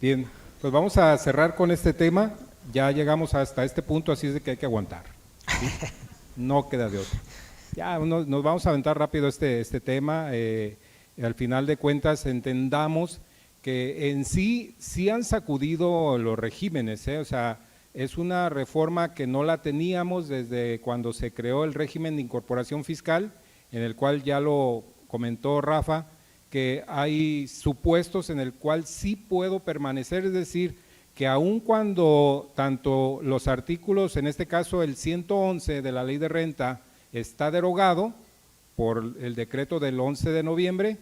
Bien, pues vamos a cerrar con este tema. Ya llegamos hasta este punto, así es de que hay que aguantar, ¿sí? No queda de otro. Ya nos vamos a aventar rápido este tema. Al final de cuentas entendamos que en sí han sacudido los regímenes, o sea, es una reforma que no la teníamos desde cuando se creó el régimen de incorporación fiscal, en el cual ya lo comentó Rafa, que hay supuestos en el cual sí puedo permanecer, es decir, que aun cuando tanto los artículos, en este caso el 111 de la Ley de Renta, está derogado por el decreto del 11 de noviembre,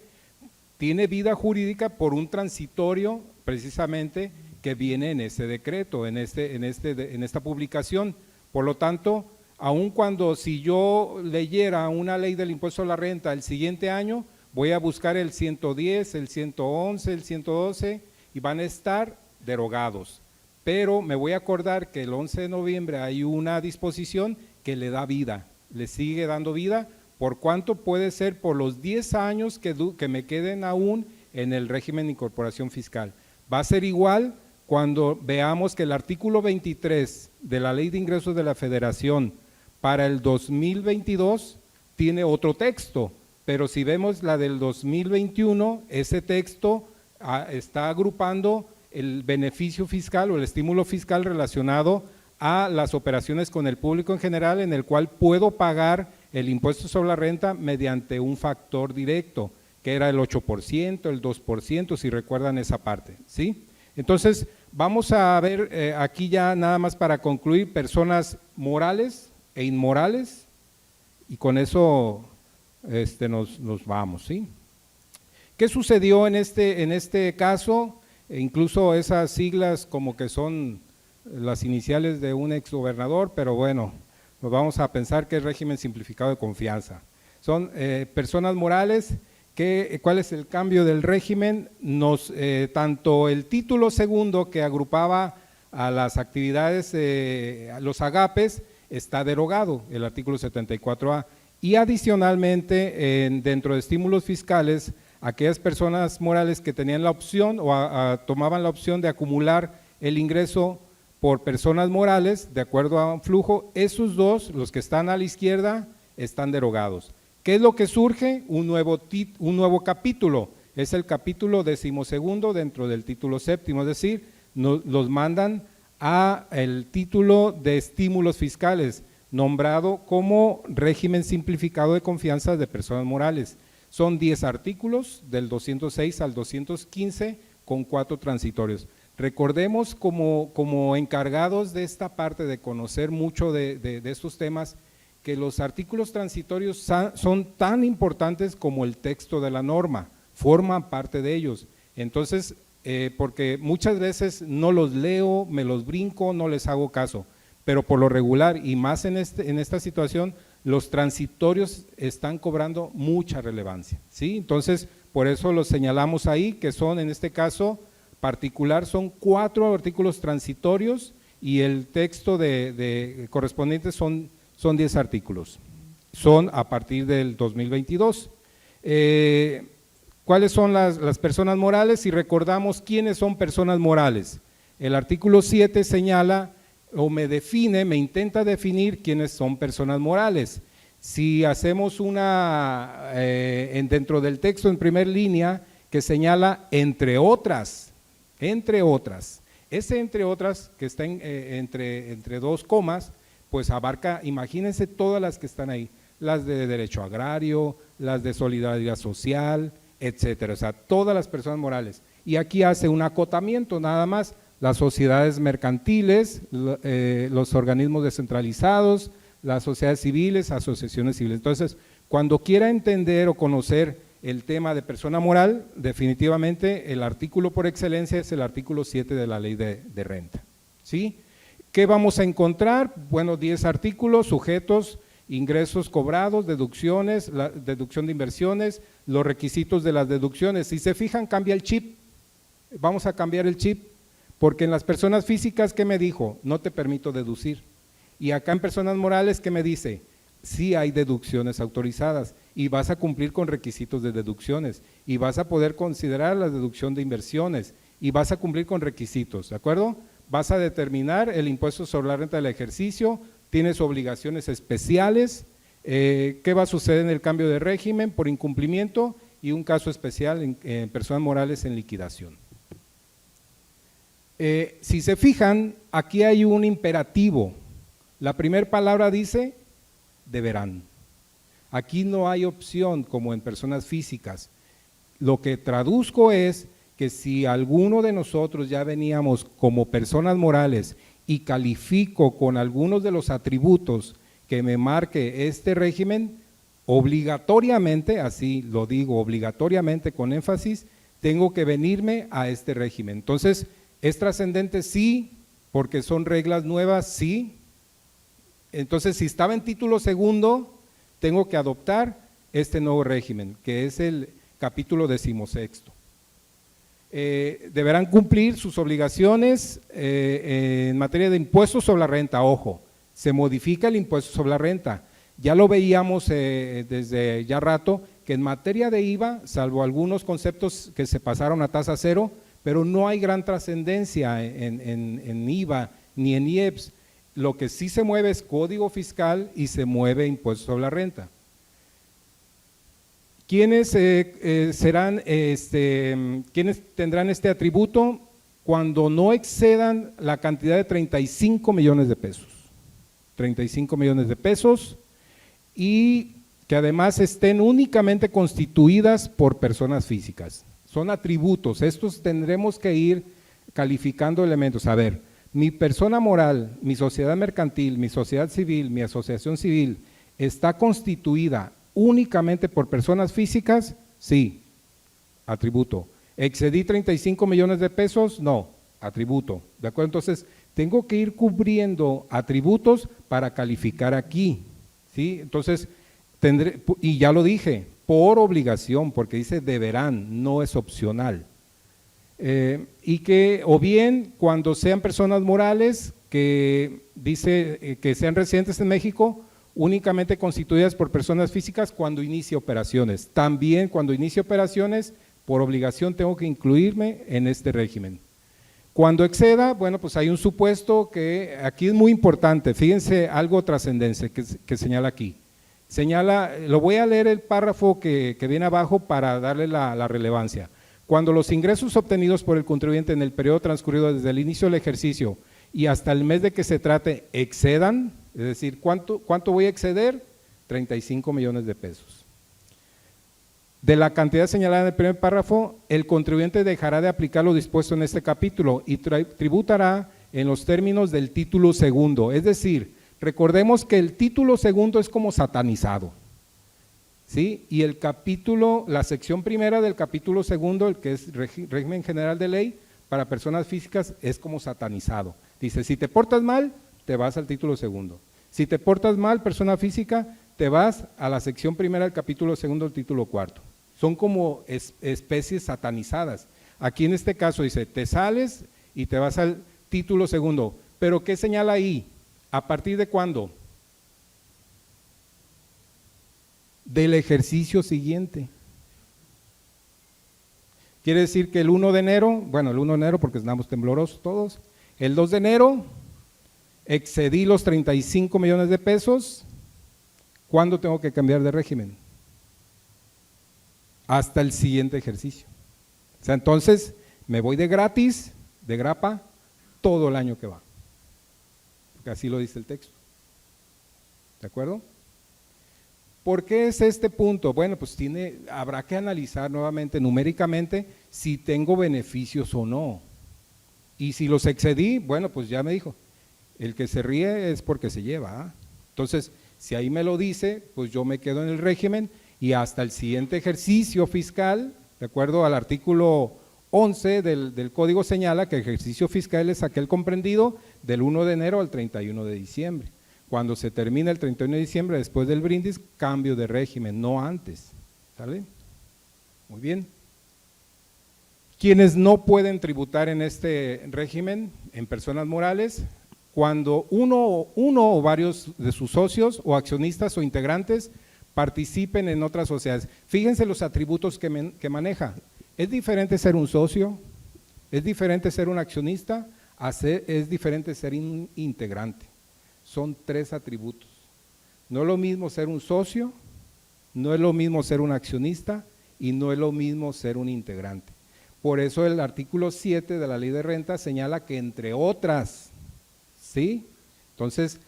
tiene vida jurídica por un transitorio precisamente que viene en ese decreto, en esta publicación. Por lo tanto, aun cuando si yo leyera una ley del impuesto a la renta el siguiente año, voy a buscar el 110, el 111, el 112 y van a estar derogados. Pero me voy a acordar que el 11 de noviembre hay una disposición que le da vida, le sigue dando vida, por cuánto puede ser por los 10 años que me queden aún en el régimen de incorporación fiscal. Va a ser igual cuando veamos que el artículo 23 de la Ley de Ingresos de la Federación para el 2022 tiene otro texto, pero si vemos la del 2021, ese texto está agrupando el beneficio fiscal o el estímulo fiscal relacionado a las operaciones con el público en general, en el cual puedo pagar el impuesto sobre la renta mediante un factor directo, que era el 8%, el 2%, si recuerdan esa parte, ¿sí? Entonces, vamos a ver aquí ya nada más para concluir, personas morales e inmorales, y con eso nos vamos, ¿sí? ¿Qué sucedió en este caso? Incluso esas siglas como que son las iniciales de un exgobernador, pero bueno, nos vamos a pensar que es régimen simplificado de confianza. Son personas morales. ¿Cuál es el cambio del régimen? Tanto el título segundo que agrupaba a las actividades, a los agapes, está derogado, el artículo 74A, y adicionalmente dentro de estímulos fiscales, aquellas personas morales que tenían la opción o tomaban la opción de acumular el ingreso por personas morales, de acuerdo a un flujo, esos dos, los que están a la izquierda, están derogados. ¿Qué es lo que surge? Un nuevo capítulo, es el capítulo 12º dentro del título séptimo, es decir, los mandan a el título de estímulos fiscales, nombrado como régimen simplificado de confianza de personas morales. Son 10 artículos, del 206 al 215, con 4 transitorios. Recordemos como encargados de esta parte de conocer mucho de estos temas, que los artículos transitorios son tan importantes como el texto de la norma, forman parte de ellos. Entonces, porque muchas veces no los leo, me los brinco, no les hago caso, pero por lo regular y más en esta situación, los transitorios están cobrando mucha relevancia, ¿sí? Entonces, por eso los señalamos ahí, que son en este caso particular, son 4 artículos transitorios y el texto correspondiente son 10 artículos, son a partir del 2022. ¿Cuáles son las personas morales? Si recordamos quiénes son personas morales, el artículo 7 señala o me intenta definir quiénes son personas morales. Si hacemos dentro del texto en primer línea que señala entre otras, ese entre otras que está entre 2 comas, pues abarca, imagínense todas las que están ahí, las de derecho agrario, las de solidaridad social, etcétera, o sea, todas las personas morales. Y aquí hace un acotamiento nada más, las sociedades mercantiles, los organismos descentralizados, las sociedades civiles, asociaciones civiles. Entonces, cuando quiera entender o conocer el tema de persona moral, definitivamente el artículo por excelencia es el artículo 7 de la Ley de Renta, ¿sí? ¿Qué vamos a encontrar? Bueno, 10 artículos, sujetos, ingresos cobrados, deducciones, la deducción de inversiones, los requisitos de las deducciones. Si se fijan, cambia el chip, vamos a cambiar el chip, porque en las personas físicas, ¿qué me dijo? No te permito deducir. Y acá en personas morales, ¿qué me dice? Sí hay deducciones autorizadas y vas a cumplir con requisitos de deducciones y vas a poder considerar la deducción de inversiones y vas a cumplir con requisitos, ¿de acuerdo? Vas a determinar el impuesto sobre la renta del ejercicio, tienes obligaciones especiales, qué va a suceder en el cambio de régimen por incumplimiento y un caso especial en personas morales en liquidación. Si se fijan, aquí hay un imperativo. La primera palabra dice deberán. Aquí no hay opción como en personas físicas. Lo que traduzco es que si alguno de nosotros ya veníamos como personas morales y califico con algunos de los atributos que me marque este régimen, obligatoriamente, así lo digo, obligatoriamente con énfasis, tengo que venirme a este régimen. Entonces, ¿es trascendente? Sí, porque son reglas nuevas, sí. Entonces, si estaba en título segundo, tengo que adoptar este nuevo régimen, que es el capítulo 16. Deberán cumplir sus obligaciones en materia de impuestos sobre la renta. Ojo, se modifica el impuesto sobre la renta. Ya lo veíamos desde ya rato, que en materia de IVA, salvo algunos conceptos que se pasaron a tasa cero, pero no hay gran trascendencia en IVA ni en IEPS. Lo que sí se mueve es código fiscal y se mueve impuesto sobre la renta. ¿Quiénes quiénes tendrán este atributo? Cuando no excedan la cantidad de 35 millones de pesos. 35 millones de pesos y que además estén únicamente constituidas por personas físicas. Son atributos, estos tendremos que ir calificando elementos. A ver, mi persona moral, mi sociedad mercantil, mi sociedad civil, mi asociación civil, ¿está constituida únicamente por personas físicas? Sí, atributo. ¿Excedí 35 millones de pesos? No, atributo. ¿De acuerdo? Entonces, tengo que ir cubriendo atributos para calificar aquí, ¿sí? Entonces, tendré, y ya lo dije, por obligación, porque dice deberán, no es opcional. Y que, o bien, cuando sean personas morales, que dice que sean residentes en México, únicamente constituidas por personas físicas cuando inicie operaciones. También cuando inicie operaciones, por obligación tengo que incluirme en este régimen. Cuando exceda, bueno, pues hay un supuesto que aquí es muy importante, fíjense algo trascendente que señala aquí. Señala, lo voy a leer el párrafo que viene abajo para darle la relevancia. Cuando los ingresos obtenidos por el contribuyente en el periodo transcurrido desde el inicio del ejercicio y hasta el mes de que se trate excedan, es decir, ¿cuánto voy a exceder? 35 millones de pesos. De la cantidad señalada en el primer párrafo, el contribuyente dejará de aplicar lo dispuesto en este capítulo y tributará en los términos del título segundo. Es decir, recordemos que el título segundo es como satanizado, ¿sí? Y el capítulo, la sección primera del capítulo segundo, el que es régimen general de ley para personas físicas, es como satanizado. Dice, si te portas mal, te vas al título segundo. Si te portas mal, persona física, te vas a la sección primera del capítulo segundo, el título cuarto. Son como especies satanizadas. Aquí en este caso dice, te sales y te vas al título segundo. ¿Pero qué señala ahí? ¿A partir de cuándo? Del ejercicio siguiente. Quiere decir que el 1 de enero, bueno, el 1 de enero porque estamos temblorosos todos, el 2 de enero excedí los 35 millones de pesos, ¿cuándo tengo que cambiar de régimen? Hasta el siguiente ejercicio. O sea, entonces me voy de gratis, de grapa, todo el año que va. Porque así lo dice el texto. ¿De acuerdo? ¿Por qué es este punto? Bueno, pues habrá que analizar nuevamente numéricamente si tengo beneficios o no. Y si los excedí, bueno, pues ya me dijo, el que se ríe es porque se lleva. ¿Ah? Entonces, si ahí me lo dice, pues yo me quedo en el régimen y hasta el siguiente ejercicio fiscal, de acuerdo al artículo 11 del código señala que el ejercicio fiscal es aquel comprendido del 1 de enero al 31 de diciembre. Cuando se termina el 31 de diciembre, después del brindis, cambio de régimen, no antes. ¿Sale? Muy bien. Quienes no pueden tributar en este régimen, en personas morales, cuando uno o varios de sus socios o accionistas o integrantes participen en otras sociedades. Fíjense los atributos que maneja. Es diferente ser un socio, Es diferente ser un accionista, es diferente ser un integrante. Son 3 atributos. No es lo mismo ser un socio, no es lo mismo ser un accionista y no es lo mismo ser un integrante. Por eso el artículo 7 de la Ley de Renta señala que entre otras, ¿sí? Entonces,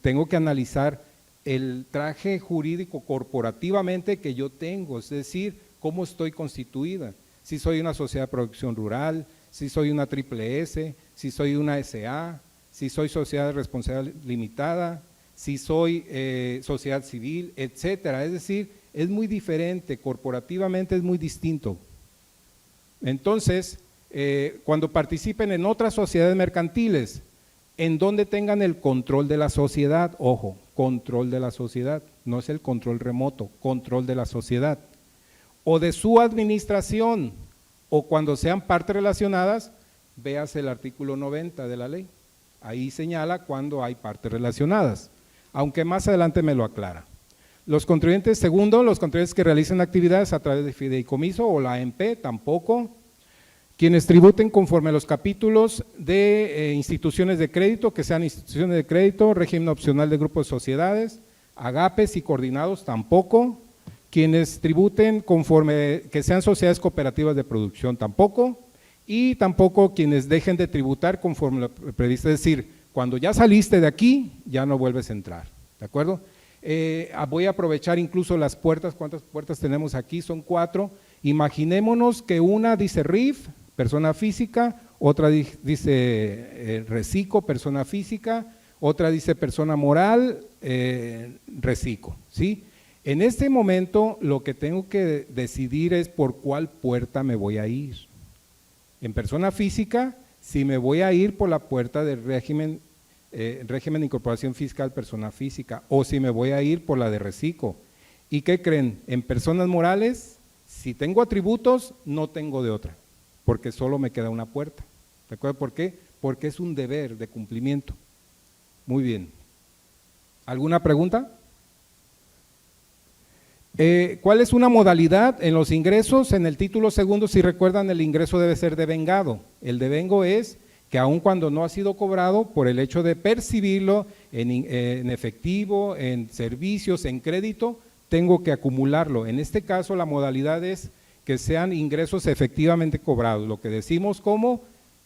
tengo que analizar el traje jurídico corporativamente que yo tengo, es decir, cómo estoy constituida, si soy una sociedad de producción rural, si soy una triple S, si soy una SA, si soy sociedad de responsabilidad limitada, si soy sociedad civil, etcétera. Es decir, es muy diferente, corporativamente es muy distinto. Entonces, cuando participen en otras sociedades mercantiles, en donde tengan el control de la sociedad, ojo, control de la sociedad, no es el control remoto, control de la sociedad, o de su administración, o cuando sean partes relacionadas, veas el artículo 90 de la ley, ahí señala cuando hay partes relacionadas, aunque más adelante me lo aclara. Los contribuyentes, segundo, los contribuyentes que realicen actividades a través de fideicomiso o la AMP, tampoco. Quienes tributen conforme a los capítulos de instituciones de crédito, que sean instituciones de crédito, régimen opcional de grupos de sociedades, agapes y coordinados, tampoco. Quienes tributen conforme que sean sociedades cooperativas de producción, tampoco. Y tampoco quienes dejen de tributar conforme lo previsto, es decir, cuando ya saliste de aquí, ya no vuelves a entrar, ¿de acuerdo? Voy a aprovechar incluso las puertas, ¿cuántas puertas tenemos aquí? Son 4. Imaginémonos que una dice RIF, persona física, otra dice RECICO, persona física, otra dice persona moral, RECICO, ¿sí? En este momento lo que tengo que decidir es por cuál puerta me voy a ir. En persona física, si me voy a ir por la puerta del régimen de incorporación fiscal persona física, o si me voy a ir por la de RECICO. ¿Y qué creen? En personas morales, si tengo atributos, no tengo de otra, porque solo me queda una puerta. ¿De acuerdo? ¿Por qué? Porque es un deber de cumplimiento. Muy bien. ¿Alguna pregunta? ¿Cuál es una modalidad en los ingresos? En el título segundo, si recuerdan, el ingreso debe ser devengado. El devengo es que aun cuando no ha sido cobrado, por el hecho de percibirlo en efectivo, en servicios, en crédito, tengo que acumularlo. En este caso, la modalidad es que sean ingresos efectivamente cobrados, lo que decimos como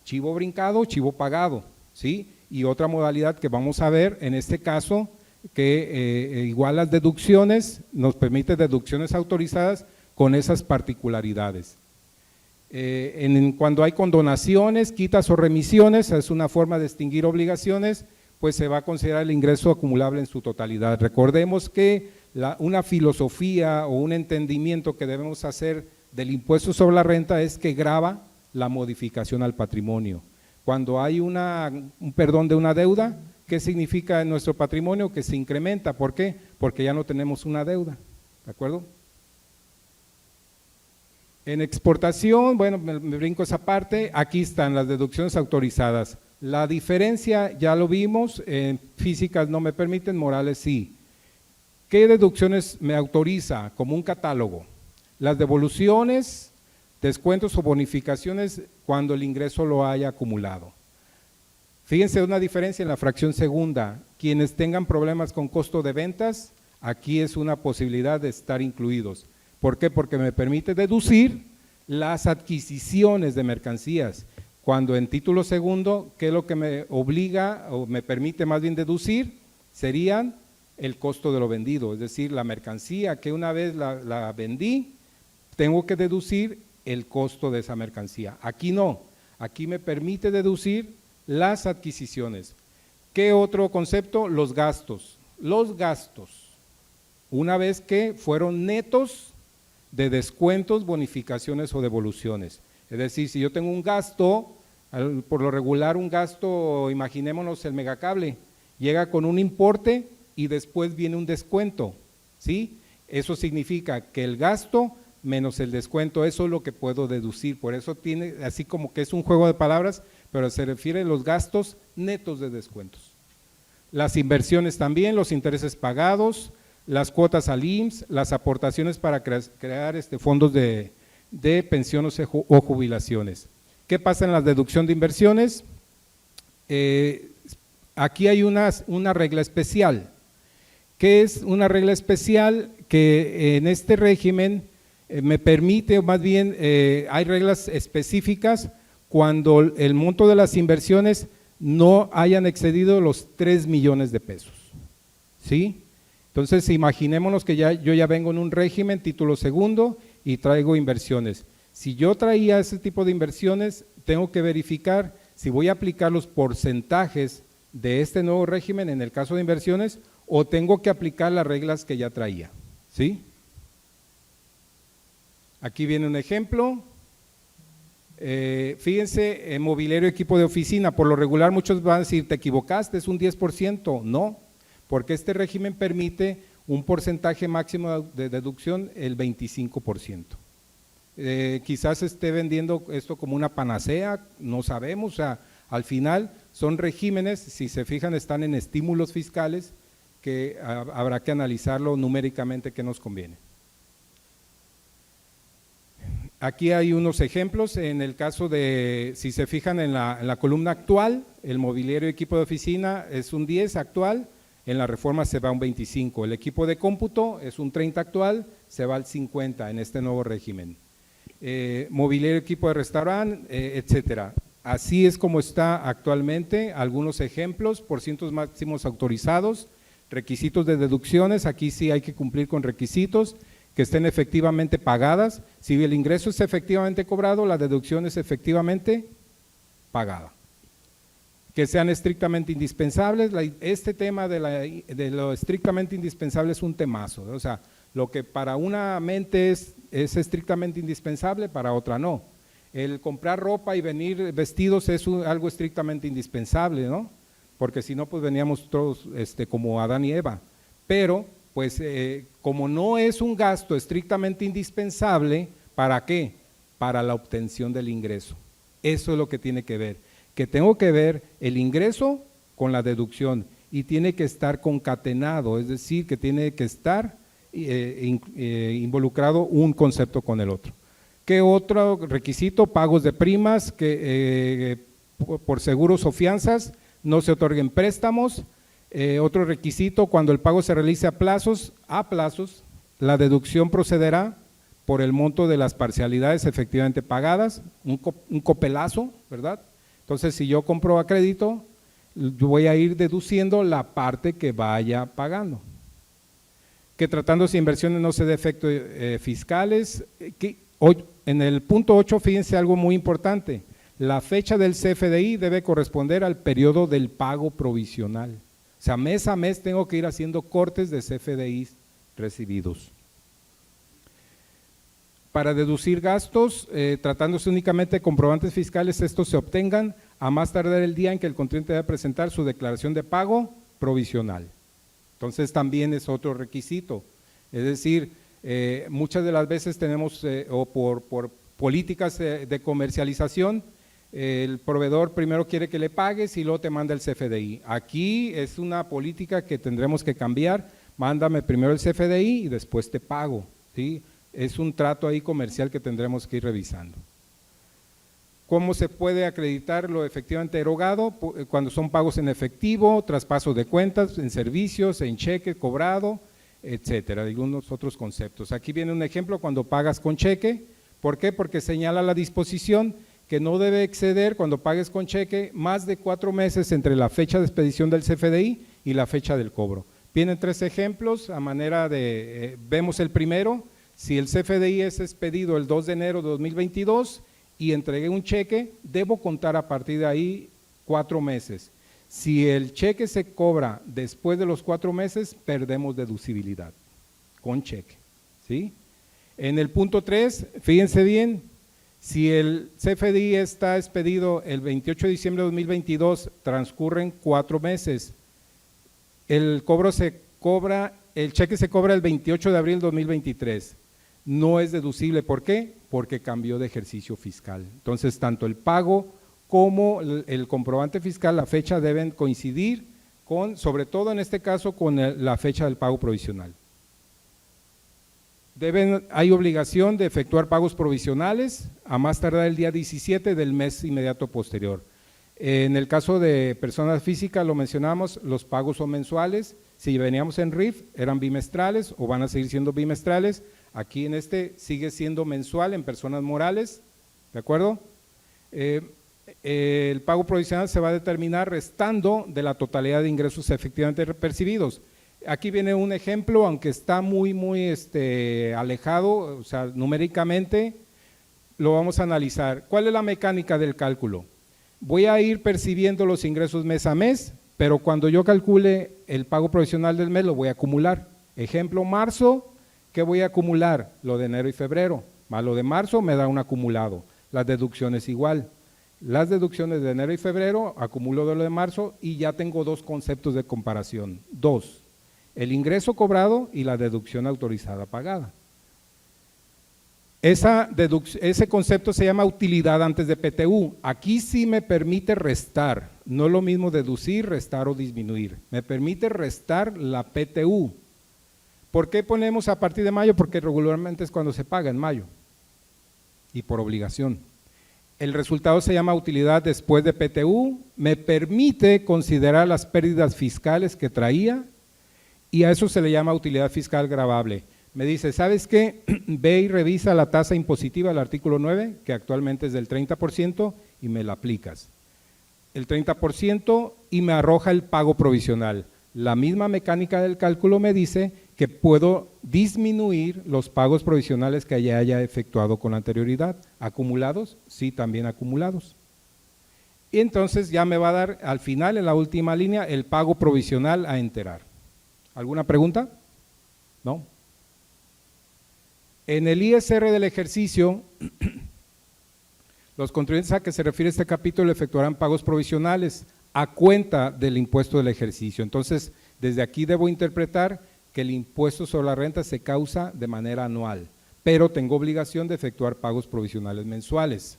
chivo brincado, chivo pagado, ¿sí? Y otra modalidad que vamos a ver en este caso, que igual las deducciones, nos permite deducciones autorizadas con esas particularidades. Cuando hay condonaciones, quitas o remisiones, es una forma de extinguir obligaciones, pues se va a considerar el ingreso acumulable en su totalidad. Recordemos que una filosofía o un entendimiento que debemos hacer del impuesto sobre la renta es que grava la modificación al patrimonio. Cuando hay un perdón de una deuda, ¿qué significa en nuestro patrimonio? Que se incrementa. ¿Por qué? Porque ya no tenemos una deuda, ¿de acuerdo? En exportación, bueno, me brinco esa parte, aquí están las deducciones autorizadas. La diferencia ya lo vimos, en físicas no me permiten, morales sí. ¿Qué deducciones me autoriza? Como un catálogo. Las devoluciones, descuentos o bonificaciones cuando el ingreso lo haya acumulado. Fíjense una diferencia en la fracción segunda, quienes tengan problemas con costo de ventas, aquí es una posibilidad de estar incluidos. ¿Por qué? Porque me permite deducir las adquisiciones de mercancías, cuando en título segundo, ¿qué es lo que me obliga o me permite más bien deducir? Serían el costo de lo vendido, es decir, la mercancía que una vez la vendí, tengo que deducir el costo de esa mercancía. Aquí no, aquí me permite deducir las adquisiciones. ¿Qué otro concepto? Los gastos. Los gastos, una vez que fueron netos de descuentos, bonificaciones o devoluciones. Es decir, si yo tengo un gasto, por lo regular un gasto, imaginémonos el megacable, llega con un importe y después viene un descuento, ¿sí? Eso significa que el gasto menos el descuento, eso es lo que puedo deducir, por eso tiene, así como que es un juego de palabras, pero se refiere a los gastos netos de descuentos. Las inversiones también, los intereses pagados, las cuotas al IMSS, las aportaciones para crear fondos de pensiones o jubilaciones. ¿Qué pasa en la deducción de inversiones? Aquí hay una regla especial. ¿Qué es una regla especial? Que en este régimen me permite, o más bien hay reglas específicas cuando el monto de las inversiones no hayan excedido los 3 millones de pesos, ¿sí? Entonces imaginémonos que yo ya vengo en un régimen título segundo y traigo inversiones. Si yo traía ese tipo de inversiones, tengo que verificar si voy a aplicar los porcentajes de este nuevo régimen en el caso de inversiones o tengo que aplicar las reglas que ya traía, ¿sí? Aquí viene un ejemplo. Fíjense, mobiliario, equipo de oficina, por lo regular muchos van a decir, te equivocaste, es un 10%, no, porque este régimen permite un porcentaje máximo de deducción, el 25%. Quizás esté vendiendo esto como una panacea, no sabemos, o sea, al final son regímenes, si se fijan están en estímulos fiscales que habrá que analizarlo numéricamente qué nos conviene. Aquí hay unos ejemplos, en el caso de, si se fijan en la columna actual, el mobiliario equipo de oficina es un 10 actual, en la reforma se va a un 25, el equipo de cómputo es un 30 actual, se va al 50 en este nuevo régimen. Mobiliario equipo de restaurante, etcétera. Así es como está actualmente, algunos ejemplos, porcientos máximos autorizados, requisitos de deducciones, aquí sí hay que cumplir con requisitos, que estén efectivamente pagadas, si el ingreso es efectivamente cobrado, la deducción es efectivamente pagada. Que sean estrictamente indispensables, este tema de lo estrictamente indispensable es un temazo, o sea, lo que para una mente es estrictamente indispensable, para otra no. El comprar ropa y venir vestidos es algo estrictamente indispensable, ¿no? Porque si no, pues veníamos todos como Adán y Eva, pero pues como no es un gasto estrictamente indispensable, ¿para qué? Para la obtención del ingreso. Eso es lo que tiene que ver, que tengo que ver el ingreso con la deducción y tiene que estar concatenado, es decir, que tiene que estar involucrado un concepto con el otro. ¿Qué otro requisito? Pagos de primas, que por seguros o fianzas no se otorguen préstamos. Otro requisito, cuando el pago se realice a plazos, la deducción procederá por el monto de las parcialidades efectivamente pagadas, un copelazo, ¿verdad? Entonces, si yo compro a crédito, yo voy a ir deduciendo la parte que vaya pagando. Que tratándose de inversiones no se dé efectos fiscales. En el punto 8, fíjense algo muy importante, la fecha del CFDI debe corresponder al periodo del pago provisional. O sea, mes a mes tengo que ir haciendo cortes de CFDI recibidos. Para deducir gastos, tratándose únicamente de comprobantes fiscales, estos se obtengan a más tardar el día en que el contribuyente debe presentar su declaración de pago provisional. Entonces también es otro requisito. Es decir, muchas de las veces tenemos, o por políticas de comercialización, el proveedor primero quiere que le pagues y luego te manda el CFDI. Aquí es una política que tendremos que cambiar, mándame primero el CFDI y después te pago, ¿sí? Es un trato ahí comercial que tendremos que ir revisando. ¿Cómo se puede acreditar lo efectivamente erogado? Cuando son pagos en efectivo, traspaso de cuentas, en servicios, en cheque cobrado, etcétera, algunos otros conceptos. Aquí viene un ejemplo cuando pagas con cheque. ¿Por qué? Porque señala la disposición que no debe exceder cuando pagues con cheque más de 4 meses entre la fecha de expedición del CFDI y la fecha del cobro. Vienen 3 ejemplos a manera de, vemos el primero, si el CFDI es expedido el 2 de enero de 2022 y entregué un cheque, debo contar a partir de ahí 4 meses. Si el cheque se cobra después de los 4 meses, perdemos deducibilidad con cheque, ¿sí? En el punto 3, fíjense bien, si el CFDI está expedido el 28 de diciembre de 2022, transcurren 4 meses, el cheque se cobra el 28 de abril de 2023, no es deducible. ¿Por qué? Porque cambió de ejercicio fiscal. Entonces, tanto el pago como el comprobante fiscal, la fecha deben coincidir con, sobre todo en este caso, con la fecha del pago provisional. Hay obligación de efectuar pagos provisionales a más tardar el día 17 del mes inmediato posterior. En el caso de personas físicas, lo mencionamos, los pagos son mensuales. Si veníamos en RIF, eran bimestrales o van a seguir siendo bimestrales. Aquí en este sigue siendo mensual en personas morales, ¿de acuerdo? El pago provisional se va a determinar restando de la totalidad de ingresos efectivamente percibidos. Aquí viene un ejemplo, aunque está muy alejado, o sea, numéricamente, lo vamos a analizar. ¿Cuál es la mecánica del cálculo? Voy a ir percibiendo los ingresos mes a mes, pero cuando yo calcule el pago provisional del mes lo voy a acumular. Ejemplo, marzo, ¿qué voy a acumular? Lo de enero y febrero, más lo de marzo me da un acumulado. Las deducciones igual. Las deducciones de enero y febrero, acumulo de lo de marzo y ya tengo dos conceptos de comparación. Dos, el ingreso cobrado y la deducción autorizada pagada. Ese concepto se llama utilidad antes de PTU. Aquí sí me permite restar, no es lo mismo deducir, restar o disminuir. Me permite restar la PTU. ¿Por qué ponemos a partir de mayo? Porque regularmente es cuando se paga, en mayo, y por obligación. El resultado se llama utilidad después de PTU, me permite considerar las pérdidas fiscales que traía y a eso se le llama utilidad fiscal gravable. Me dice, ¿sabes qué? Ve y revisa la tasa impositiva del artículo 9, que actualmente es del 30%, y me la aplicas. El 30% y me arroja el pago provisional. La misma mecánica del cálculo me dice que puedo disminuir los pagos provisionales que ya haya efectuado con anterioridad. ¿Acumulados? Sí, también acumulados. Y entonces ya me va a dar al final, en la última línea, el pago provisional a enterar. ¿Alguna pregunta? ¿No? En el ISR del ejercicio, los contribuyentes a que se refiere este capítulo efectuarán pagos provisionales a cuenta del impuesto del ejercicio. Entonces, desde aquí debo interpretar que el impuesto sobre la renta se causa de manera anual, pero tengo obligación de efectuar pagos provisionales mensuales.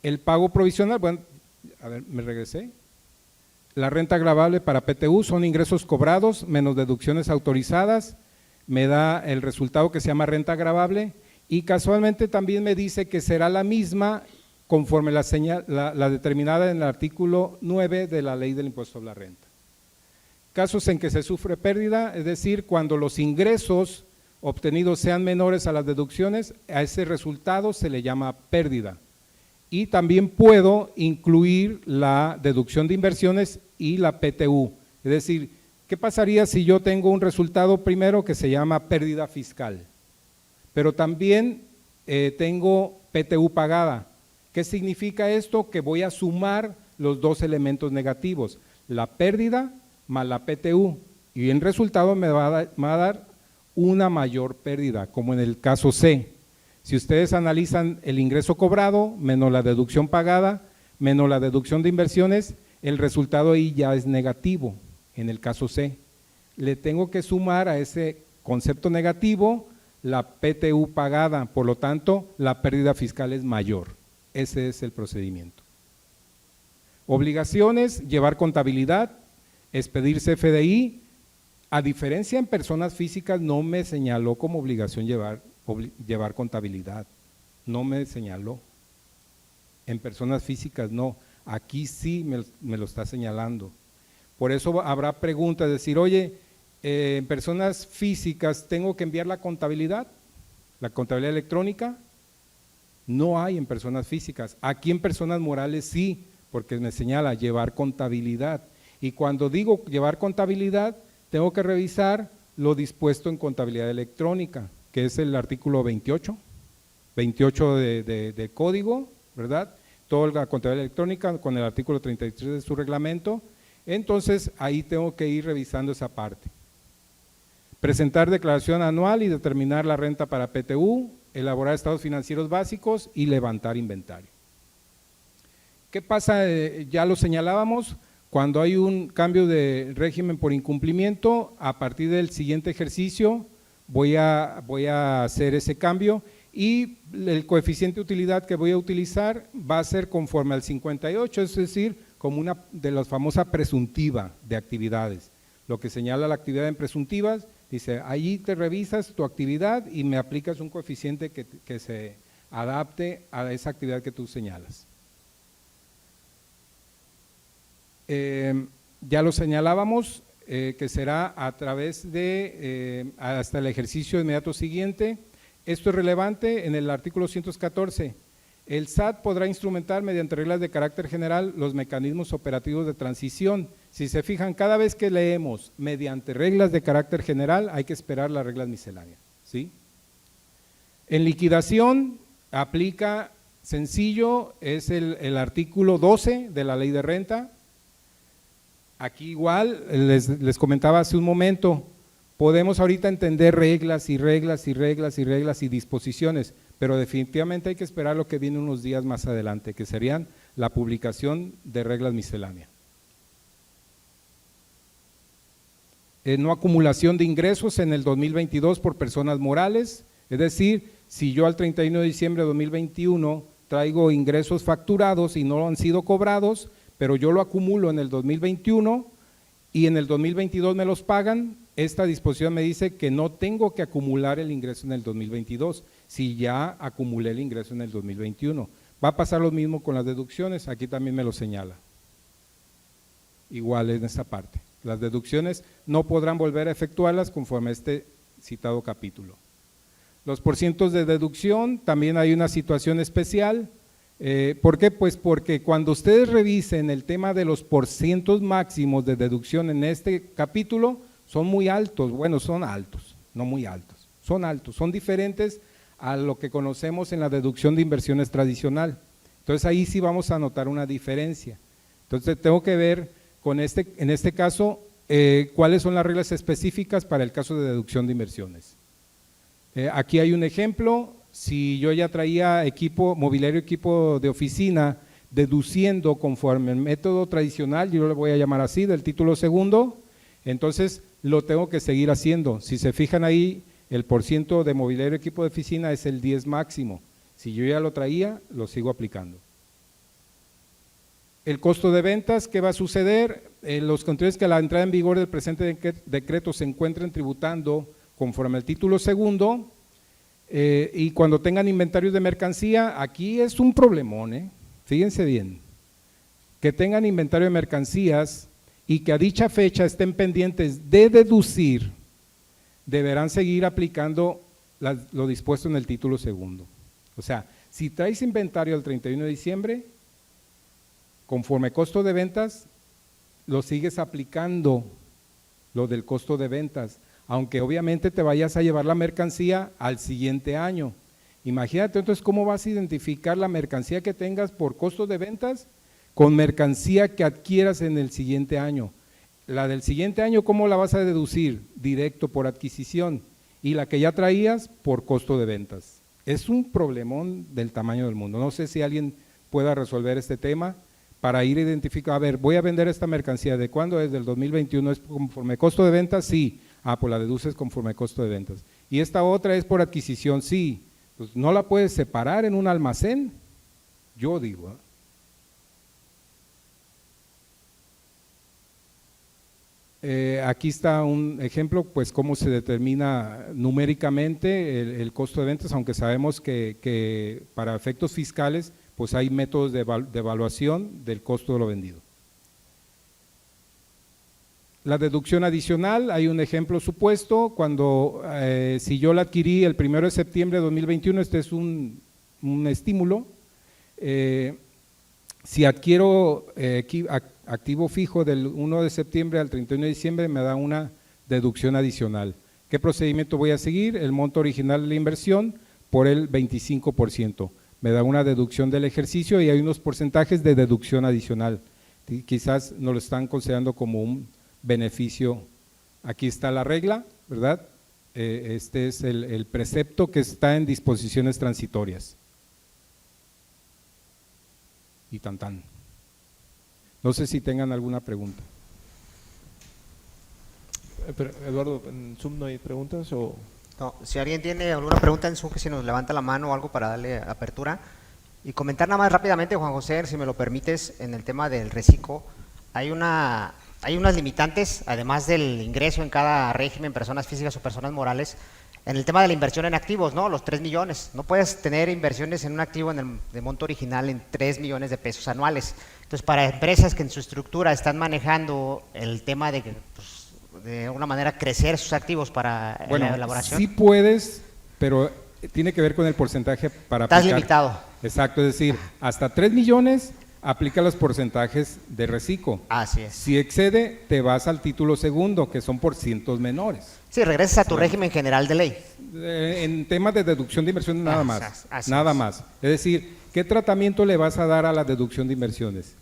El pago provisional, bueno, a ver, me regresé. La renta gravable para PTU son ingresos cobrados menos deducciones autorizadas, me da el resultado que se llama renta gravable y casualmente también me dice que será la misma conforme la determinada en el artículo 9 de la ley del impuesto sobre la renta. Casos en que se sufre pérdida, es decir, cuando los ingresos obtenidos sean menores a las deducciones, a ese resultado se le llama pérdida. Y también puedo incluir la deducción de inversiones y la PTU, es decir, ¿qué pasaría si yo tengo un resultado primero que se llama pérdida fiscal? Pero también tengo PTU pagada. ¿Qué significa esto? Que voy a sumar los dos elementos negativos, la pérdida más la PTU, y en resultado me va a dar una mayor pérdida, como en el caso C. Si ustedes analizan el ingreso cobrado menos la deducción pagada, menos la deducción de inversiones, el resultado ahí ya es negativo, en el caso C. Le tengo que sumar a ese concepto negativo la PTU pagada, por lo tanto, la pérdida fiscal es mayor. Ese es el procedimiento. Obligaciones, llevar contabilidad, expedir CFDI, a diferencia en personas físicas no me señaló como obligación llevar contabilidad, no me señaló. En personas físicas no, aquí sí me lo está señalando. Por eso habrá preguntas, decir, oye, en personas físicas tengo que enviar la contabilidad electrónica. No hay en personas físicas, aquí en personas morales sí, porque me señala llevar contabilidad. Y cuando digo llevar contabilidad, tengo que revisar lo dispuesto en contabilidad electrónica, que es el artículo 28 de código, ¿verdad? Toda la contabilidad electrónica con el artículo 33 de su reglamento. Entonces, ahí tengo que ir revisando esa parte. Presentar declaración anual y determinar la renta para PTU, elaborar estados financieros básicos y levantar inventario. ¿Qué pasa? Ya lo señalábamos, cuando hay un cambio de régimen por incumplimiento, a partir del siguiente ejercicio voy a hacer ese cambio y el coeficiente de utilidad que voy a utilizar va a ser conforme al 58, es decir, como una de las famosas presuntiva de actividades. Lo que señala la actividad en presuntivas Dice, ahí te revisas tu actividad y me aplicas un coeficiente que se adapte a esa actividad que tú señalas. Ya lo señalábamos, que será a través de hasta el ejercicio inmediato siguiente. Esto es relevante en el artículo 114. El SAT podrá instrumentar mediante reglas de carácter general los mecanismos operativos de transición. Si se fijan, cada vez que leemos mediante reglas de carácter general, hay que esperar las reglas misceláneas, ¿sí? En liquidación aplica sencillo, es el artículo 12 de la ley de renta. Aquí igual, les comentaba hace un momento, podemos ahorita entender reglas y reglas y reglas y reglas y disposiciones, pero definitivamente hay que esperar lo que viene unos días más adelante, que serían la publicación de reglas misceláneas. No acumulación de ingresos en el 2022 por personas morales, es decir, si yo al 31 de diciembre de 2021 traigo ingresos facturados y no han sido cobrados, pero yo lo acumulo en el 2021 y en el 2022 me los pagan, esta disposición me dice que no tengo que acumular el ingreso en el 2022, si ya acumulé el ingreso en el 2021. Va a pasar lo mismo con las deducciones, aquí también me lo señala. Igual en esta parte. Las deducciones no podrán volver a efectuarlas conforme a este citado capítulo. Los porcientos de deducción, también hay una situación especial. ¿Por qué? Pues porque cuando ustedes revisen el tema de los porcientos máximos de deducción en este capítulo, son muy altos, bueno, son altos, no muy altos, son diferentes a lo que conocemos en la deducción de inversiones tradicional. Entonces ahí sí vamos a notar una diferencia. Entonces tengo que ver en este caso cuáles son las reglas específicas para el caso de deducción de inversiones. Aquí hay un ejemplo. Si yo ya traía mobiliario, equipo de oficina, deduciendo conforme el método tradicional, yo le voy a llamar así, del título segundo, entonces lo tengo que seguir haciendo. Si se fijan ahí, el porciento de mobiliario, equipo de oficina es el 10 máximo. Si yo ya lo traía, lo sigo aplicando. El costo de ventas, ¿qué va a suceder? Los contribuyentes que a la entrada en vigor del presente decreto se encuentren tributando conforme al título segundo, y cuando tengan inventarios de mercancía, aquí es un problemón, fíjense bien, que tengan inventario de mercancías y que a dicha fecha estén pendientes de deducir, deberán seguir aplicando lo dispuesto en el título segundo. O sea, si traes inventario al 31 de diciembre, conforme costo de ventas, lo sigues aplicando, lo del costo de ventas, aunque obviamente te vayas a llevar la mercancía al siguiente año. Imagínate entonces cómo vas a identificar la mercancía que tengas por costo de ventas con mercancía que adquieras en el siguiente año. La del siguiente año, ¿cómo la vas a deducir? Directo por adquisición, y la que ya traías por costo de ventas. Es un problemón del tamaño del mundo. No sé si alguien pueda resolver este tema para ir a identificar, a ver, voy a vender esta mercancía, ¿de cuándo es? ¿Del 2021? ¿Es conforme costo de ventas? Sí. Pues la deduces conforme costo de ventas. Y esta otra es por adquisición, sí. Pues no la puedes separar en un almacén, yo digo. Aquí está un ejemplo, pues cómo se determina numéricamente el costo de ventas, aunque sabemos que para efectos fiscales, pues hay métodos de evaluación del costo de lo vendido. La deducción adicional, hay un ejemplo supuesto, cuando si yo la adquirí el 1 de septiembre de 2021, este es un estímulo, si adquiero activo fijo del 1 de septiembre al 31 de diciembre, me da una deducción adicional. ¿Qué procedimiento voy a seguir? El monto original de la inversión por el 25%, me da una deducción del ejercicio y hay unos porcentajes de deducción adicional, quizás nos lo están considerando como un beneficio. Aquí está la regla, ¿verdad? Este es el precepto que está en disposiciones transitorias. Y tan tan. No sé si tengan alguna pregunta. Pero, Eduardo, ¿en Zoom no hay preguntas o...? No, si alguien tiene alguna pregunta en Zoom, que si nos levanta la mano o algo para darle apertura. Y comentar nada más rápidamente, Juan José, si me lo permites, en el tema del reciclo, hay una hay unas limitantes, además del ingreso en cada régimen, personas físicas o personas morales, en el tema de la inversión en activos, ¿no? Los 3 millones. No puedes tener inversiones en un activo de monto original en 3 millones de pesos anuales. Entonces, para empresas que en su estructura están manejando el tema de que, pues, de alguna manera crecer sus activos para Bueno, la elaboración, sí puedes, pero tiene que ver con el porcentaje para estás aplicar. limitado. Exacto, es decir, hasta 3 millones aplica los porcentajes de reciclo. Así es. Si excede, te vas al título segundo, que son por cientos menores. Sí, regresas a tu régimen general de ley. En temas de deducción de inversiones nada más, así nada es. más. Es decir, ¿qué tratamiento le vas a dar a la deducción de inversiones?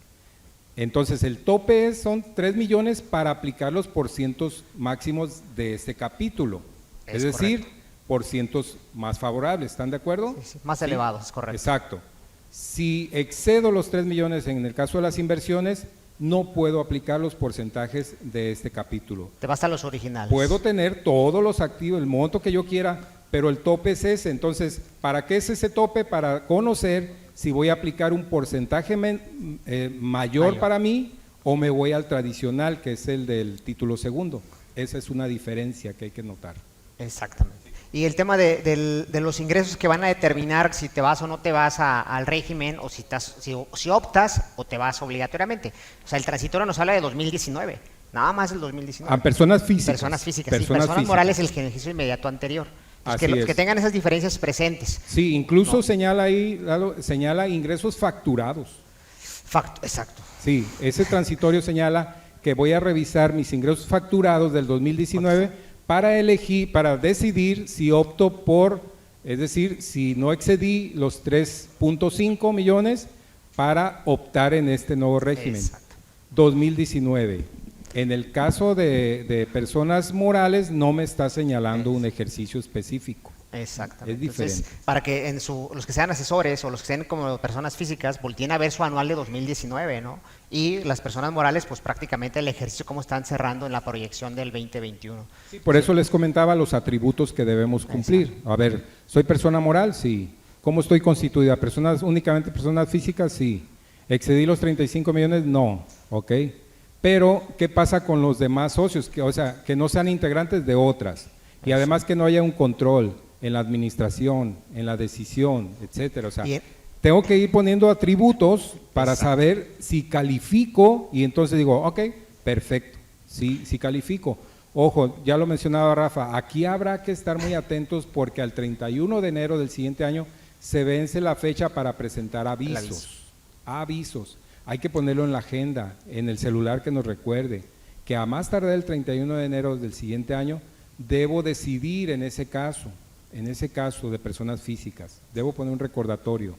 Entonces, el tope son 3 millones para aplicar los porcientos máximos de este capítulo. Es decir, porcientos más favorables, ¿están de acuerdo? Sí, más elevados, es correcto. Exacto. Si excedo los 3 millones en el caso de las inversiones, no puedo aplicar los porcentajes de este capítulo. Te vas a los originales. Puedo tener todos los activos, el monto que yo quiera, pero el tope es ese. Entonces, ¿para qué es ese tope? Para conocer si voy a aplicar un porcentaje mayor para mí o me voy al tradicional, que es el del título segundo. Esa es una diferencia que hay que notar. Exactamente. Y el tema de los ingresos que van a determinar si te vas o no te vas al régimen, o si optas o te vas obligatoriamente. O sea, el transitorio nos habla de 2019, nada más el 2019. A personas físicas. Personas físicas, sí, personas morales el ejercicio inmediato anterior. Pues que tengan esas diferencias presentes. Sí, incluso señala ahí, Lalo, señala ingresos facturados. Exacto. Sí, ese transitorio señala que voy a revisar mis ingresos facturados del 2019 para elegir, para decidir si opto por, es decir, si no excedí los 3.5 millones para optar en este nuevo régimen. Exacto. 2019. En el caso de personas morales no me está señalando un ejercicio específico. Exactamente. Es diferente. Entonces, para que los que sean asesores o los que sean como personas físicas volteen a ver su anual de 2019, ¿no? Y las personas morales, pues prácticamente el ejercicio cómo están cerrando en la proyección del 2021. Sí, por eso les comentaba los atributos que debemos cumplir. A ver, ¿soy persona moral? Sí. ¿Cómo estoy constituida? ¿Únicamente personas físicas? Sí. ¿Excedí los 35 millones? No. Ok. Pero, ¿qué pasa con los demás socios? O sea, que no sean integrantes de otras. Y además que no haya un control en la administración, en la decisión, etcétera. O sea, tengo que ir poniendo atributos para saber si califico y entonces digo, ok, perfecto, sí califico. Ojo, ya lo mencionaba Rafa, aquí habrá que estar muy atentos porque al 31 de enero del siguiente año se vence la fecha para presentar avisos. Avisos. Hay que ponerlo en la agenda, en el celular que nos recuerde, que a más tardar el 31 de enero del siguiente año debo decidir en ese caso de personas físicas, debo poner un recordatorio.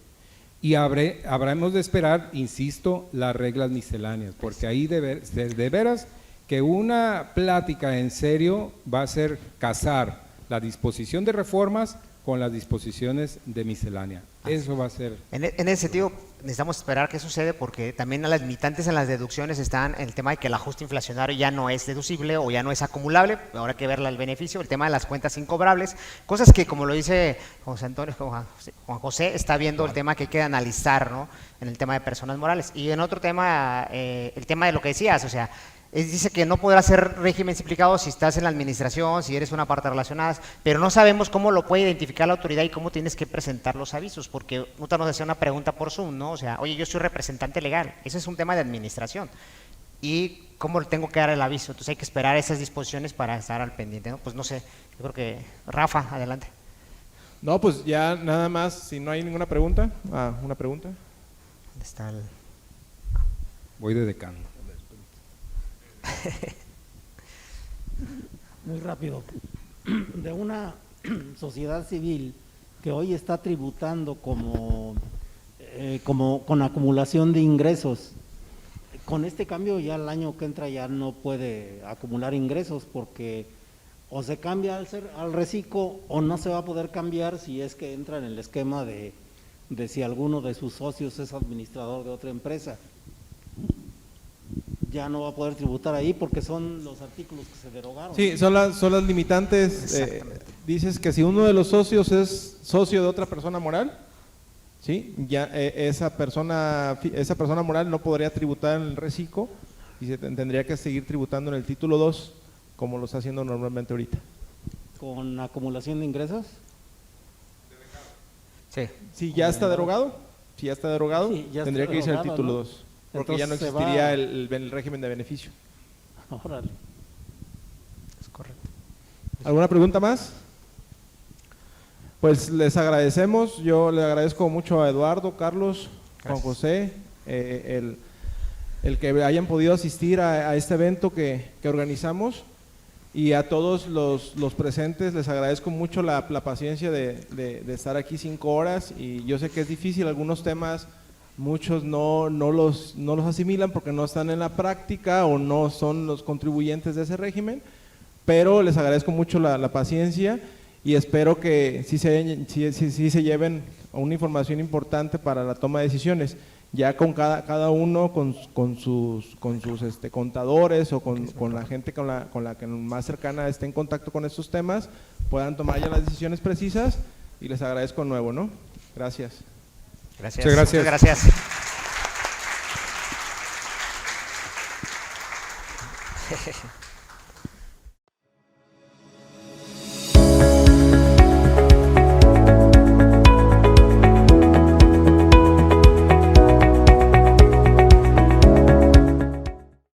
Y habremos de esperar, insisto, las reglas misceláneas, porque ahí de veras que una plática en serio va a ser casar la disposición de reformas con las disposiciones de miscelánea. Eso va a ser. En ese sentido, necesitamos esperar qué sucede porque también a las limitantes en las deducciones están el tema de que el ajuste inflacionario ya no es deducible o ya no es acumulable, ahora hay que ver el beneficio, el tema de las cuentas incobrables, cosas que como lo dice Juan José, está viendo el tema que hay que analizar, ¿no? En el tema de personas morales. Y en otro tema, el tema de lo que decías, o sea, dice que no podrá ser régimen simplificado si estás en la administración, si eres una parte relacionada, pero no sabemos cómo lo puede identificar la autoridad y cómo tienes que presentar los avisos, porque Muta nos hacía una pregunta por Zoom, ¿no? O sea, oye, yo soy representante legal, ese es un tema de administración, y cómo le tengo que dar el aviso, entonces hay que esperar esas disposiciones para estar al pendiente, ¿no? Pues no sé, yo creo que Rafa, adelante. No, pues ya nada más, si no hay ninguna pregunta, una pregunta. ¿Dónde está el...? Voy de decano. Muy rápido. De una sociedad civil que hoy está tributando como con acumulación de ingresos, con este cambio ya el año que entra ya no puede acumular ingresos porque o se cambia al reciclo o no se va a poder cambiar si es que entra en el esquema de si alguno de sus socios es administrador de otra empresa. Ya no va a poder tributar ahí porque son los artículos que se derogaron. Sí, son las limitantes. Dices que si uno de los socios es socio de otra persona moral, ¿sí? Ya esa persona moral no podría tributar en el reciclo, y se tendría que seguir tributando en el título 2 como lo está haciendo normalmente ahorita. ¿Con acumulación de ingresos? Sí. Si ya está derogado, Sí, ya está tendría que irse al derogado, título ¿no? 2, porque ya no Entonces se existiría va- el régimen de beneficio. Órale. Es correcto. ¿Alguna pregunta más? Pues les agradecemos, yo le agradezco mucho a Eduardo, Carlos, Juan Gracias. José, el que hayan podido asistir a este evento que organizamos, y a todos los presentes les agradezco mucho la paciencia de estar aquí 5 horas, y yo sé que es difícil, algunos temas muchos no los asimilan porque no están en la práctica o no son los contribuyentes de ese régimen, pero les agradezco mucho la paciencia y espero que sí se lleven una información importante para la toma de decisiones, ya con cada uno con sus contadores o con la gente con la que más cercana esté en contacto con estos temas, puedan tomar ya las decisiones precisas, y les agradezco de nuevo, ¿no? Gracias. Gracias. Muchas gracias. Muchas gracias.